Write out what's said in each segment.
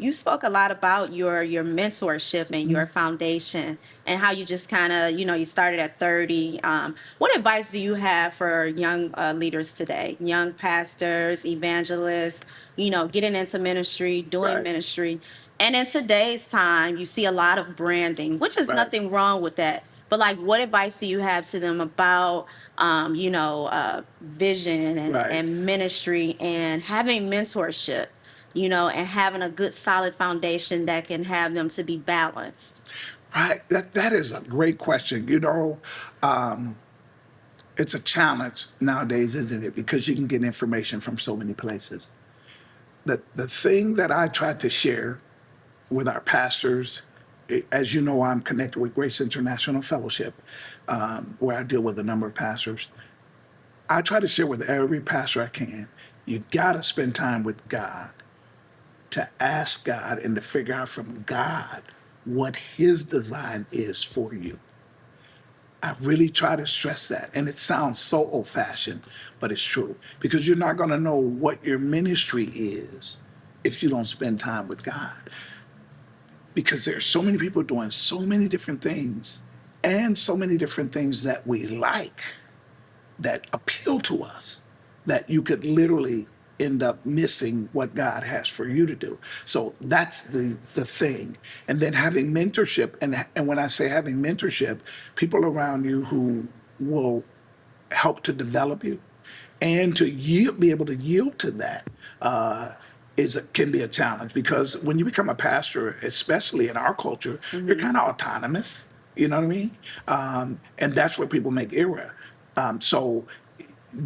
You spoke a lot about your mentorship and your foundation and how you just kind of, you started at 30. What advice do you have for young leaders today, young pastors, evangelists, getting into ministry, doing Right, ministry? And in today's time, you see a lot of branding, which is right, nothing wrong with that. But like, what advice do you have to them about, vision right, and ministry and having mentorship? And having a good solid foundation that can have them to be balanced. right. That is a great question. Um, it's a challenge nowadays, isn't it? Because you can get information from so many places. The thing that I try to share with our pastors, as you know, I'm connected with Grace International Fellowship, where I deal with a number of pastors. I try to share with every pastor I can. You got to spend time with God, to ask God and to figure out from God what His design is for you. I really try to stress that. And it sounds so old fashioned, but it's true because you're not going to know what your ministry is if you don't spend time with God. Because there's so many people doing so many different things and so many different things that we like, that appeal to us, that you could literally end up missing what God has for you to do. So that's the thing. And then having mentorship, and when I say having mentorship, people around you who will help to develop you and to yield, be able to yield to that, can be a challenge because when you become a pastor, especially in our culture, you're Hmm. kind of autonomous. You know what I mean? And that's where people make error. So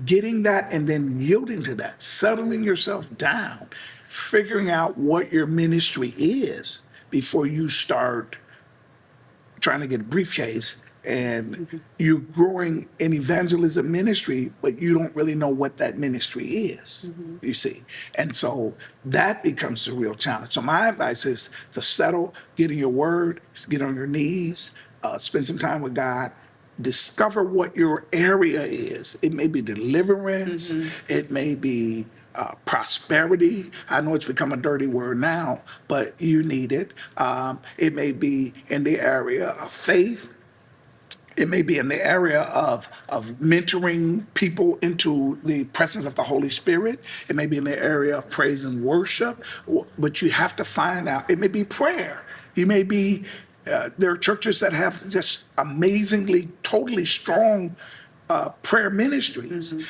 getting that and then yielding to that, settling yourself down, figuring out what your ministry is before you start trying to get a briefcase and you're growing in evangelism ministry, but you don't really know what that ministry is, Hmm. you see. And so that becomes the real challenge. So my advice is to settle, get in your word, get on your knees, spend some time with God, discover what your area is. It may be deliverance, Hmm. it may be prosperity. I know it's become a dirty word now, but you need it. It may be in the area of faith. It may be in the area of mentoring people into the presence of the Holy Spirit. It may be in the area of praise and worship. But you have to find out. It may be prayer. You may be, there are churches that have just amazingly, totally strong prayer ministries. Hmm.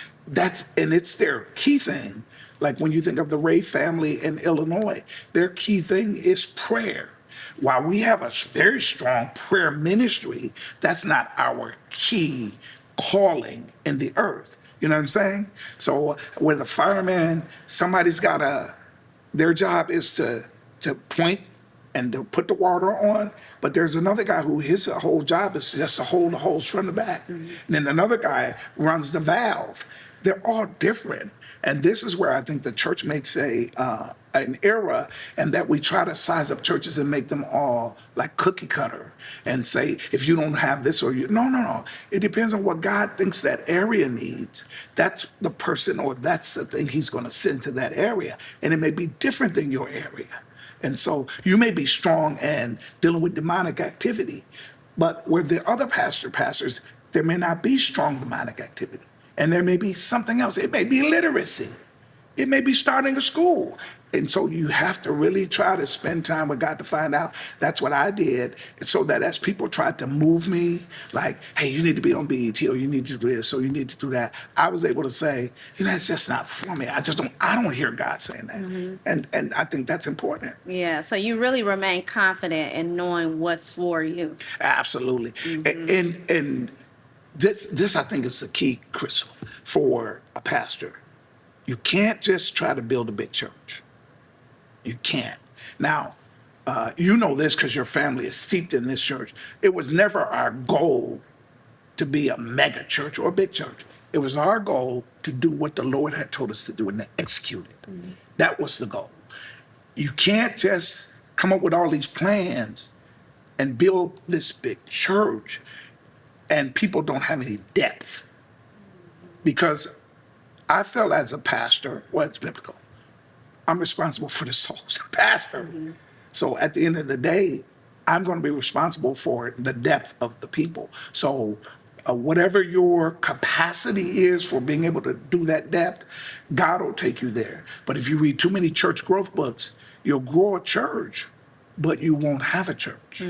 And it's their key thing. Like when you think of the Ray family in Illinois, their key thing is prayer. While we have a very strong prayer ministry, that's not our key calling in the earth. You know what I'm saying? So with a fireman, somebody's got their job is to point and to put the water on. But there's another guy who his whole job is just to hold the hose from the back. Hmm. And then another guy runs the valve. They're all different. And this is where I think the church makes an error, and that we try to size up churches and make them all like cookie cutter and say, if you don't have this or you, no, no, no. It depends on what God thinks that area needs. That's the person or that's the thing He's going to send to that area. And it may be different than your area. And so you may be strong and dealing with demonic activity, but where the other pastors, there may not be strong demonic activity. And there may be something else. It may be literacy. It may be starting a school. And so you have to really try to spend time with God to find out. That's what I did. So that as people tried to move me, like, hey, you need to be on BET or you need to do this or you need to do that, I was able to say, it's just not for me. I don't hear God saying that. Hmm. And I think that's important. Yeah. So you really remain confident in knowing what's for you. Absolutely. Hmm. And this I think is the key, Crystal, for a pastor. You can't just try to build a big church. You can't. Now, you know this because your family is steeped in this church. It was never our goal to be a mega church or a big church. It was our goal to do what the Lord had told us to do and to execute it. Hmm. That was the goal. You can't just come up with all these plans and build this big church and people don't have any depth. Because I felt as a pastor, well, it's biblical. I'm responsible for the souls, pastor. So at the end of the day, I'm going to be responsible for the depth of the people. So whatever your capacity is for being able to do that depth, God will take you there. But if you read too many church growth books, you'll grow a church, but you won't have a church.